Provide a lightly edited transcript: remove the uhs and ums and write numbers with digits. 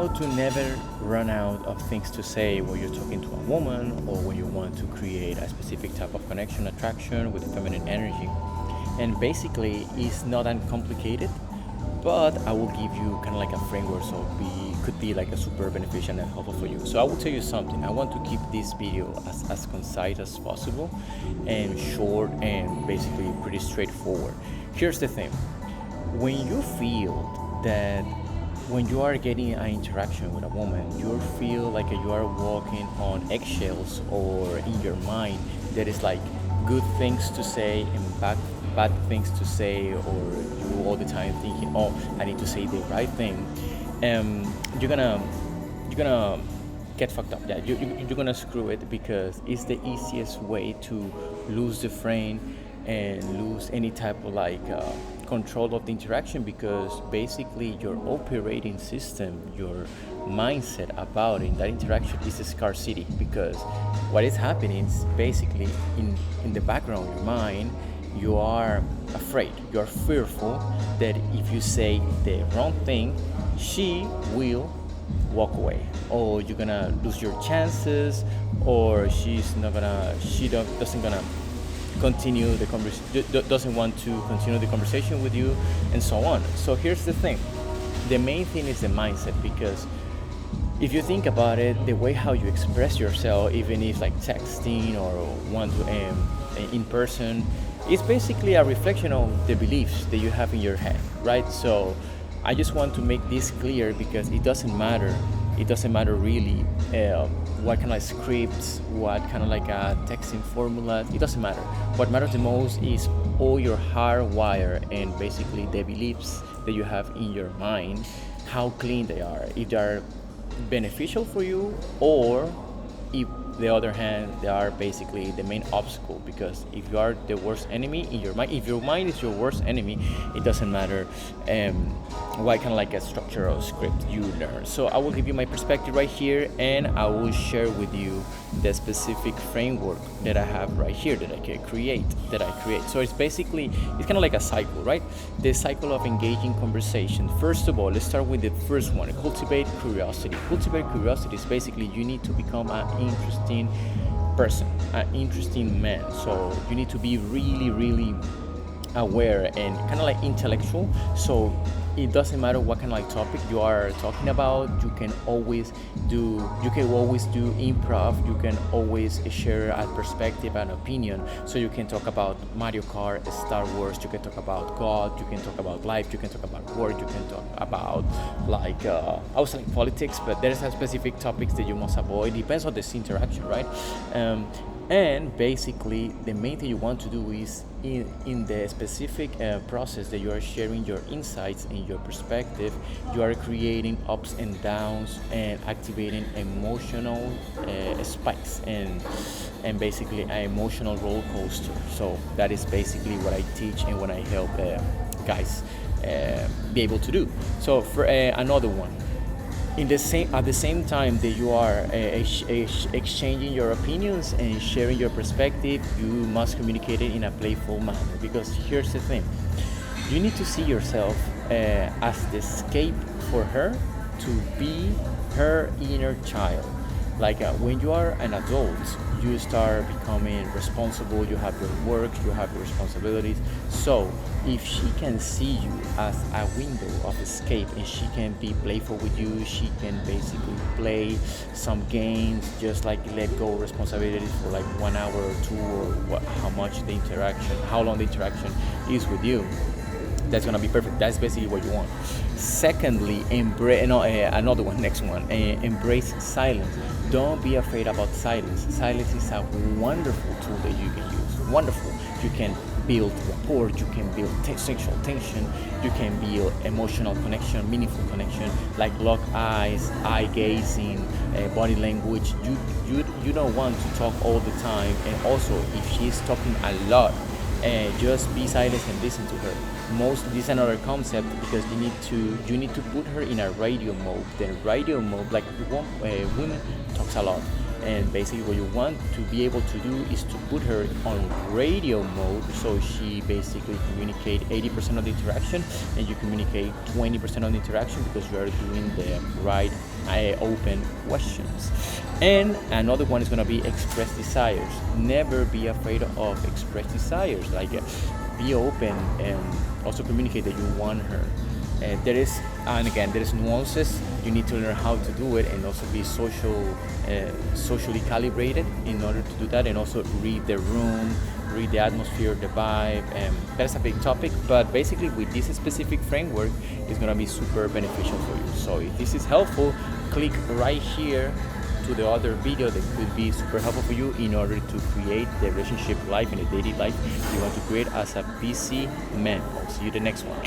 how to never run out of things to say when you're talking to a woman or when you want to create a specific type of connection, attraction with feminine energy. And basically, it's not that complicated, but I will give you kind of like a framework so be could be like a super beneficial and helpful for you. So I will tell you something. I want to keep this video as concise as possible and short and basically pretty straightforward. Here's the thing. When you feel that when you are getting an interaction with a woman, you feel like you are walking on eggshells, or in your mind there is like good things to say and bad things to say, or you all the time thinking, oh, I need to say the right thing. You're gonna get fucked up. Yeah, you're gonna screw it because it's the easiest way to lose the frame and lose any type of control of the interaction, because basically your operating system, your mindset about it, in that interaction is a scarcity, because what is happening is basically in the background of your mind you are afraid, you're fearful that if you say the wrong thing, she will walk away, or you're gonna lose your chances, or doesn't gonna continue the conversation, doesn't want to continue the conversation with you, and so on. So here's the thing. The main thing is the mindset, because if you think about it, the way how you express yourself, even if like texting or one to in person, it's basically a reflection of the beliefs that you have in your head, right? So I just want to make this clear, because it doesn't matter. It doesn't matter really what kind of scripts, what kind of texting formulas. It doesn't matter. What matters the most is all your hardwire and basically the beliefs that you have in your mind, how clean they are, if they are beneficial for you, or if the other hand they are basically the main obstacle. Because if you are the worst enemy in your mind, if your mind is your worst enemy, it doesn't matter what kind of a structure or script you learn. So I will give you my perspective right here, and I will share with you the specific framework that I have right here that I can create. So it's kind of like a cycle, right? The cycle of engaging conversation. First of all, let's start with the first one. Cultivate curiosity. Cultivate curiosity is basically you need to become an interesting person, an interesting man. So you need to be really, really aware and kind of intellectual. So it doesn't matter what kind of topic you are talking about. You can always do improv. You can always share a perspective and opinion. So you can talk about Mario Kart, Star Wars. You can talk about God. You can talk about life. You can talk about work. You can talk about I was saying politics, but there are specific topics that you must avoid. Depends on this interaction, right? And basically, the main thing you want to do is in the specific process that you are sharing your insights and your perspective, you are creating ups and downs and activating emotional spikes and basically an emotional roller coaster. So that is basically what I teach and what I help guys be able to do. So for another one. At the same time that you are exchanging your opinions and sharing your perspective, you must communicate it in a playful manner. Because here's the thing, you need to see yourself as the escape for her, to be her inner child. When you are an adult, you start becoming responsible. You have your work, you have your responsibilities. So if she can see you as a window of escape and she can be playful with you, she can basically play some games, just let go responsibilities for 1 hour or two, or how long the interaction is with you. That's gonna be perfect. That's basically what you want. Secondly, next one, embrace silence. Don't be afraid about silence. Silence is a wonderful tool that you can use. Wonderful. You can build rapport, you can build sexual tension, you can build emotional connection, meaningful connection, like lock eyes, eye gazing, body language. You don't want to talk all the time, and also if she's talking a lot, just be silent and listen to her. This is another concept, because you need to put her in a radio mode. The radio mode, women talks a lot, and basically what you want to be able to do is to put her on radio mode, so she basically communicate 80% of the interaction and you communicate 20% of the interaction, because you are doing the right open questions. And another one is going to be express desires. Never be afraid of express desires. Like be open and also communicate that you want her. There is, and again, there is nuances. You need to learn how to do it, and also be socially calibrated in order to do that, and also read the room, read the atmosphere, the vibe. That's a big topic, but basically with this specific framework, it's gonna be super beneficial for you. So if this is helpful, click right here to the other video that could be super helpful for you in order to create the relationship life and the dating life you want to create as a busy man. I'll see you the next one.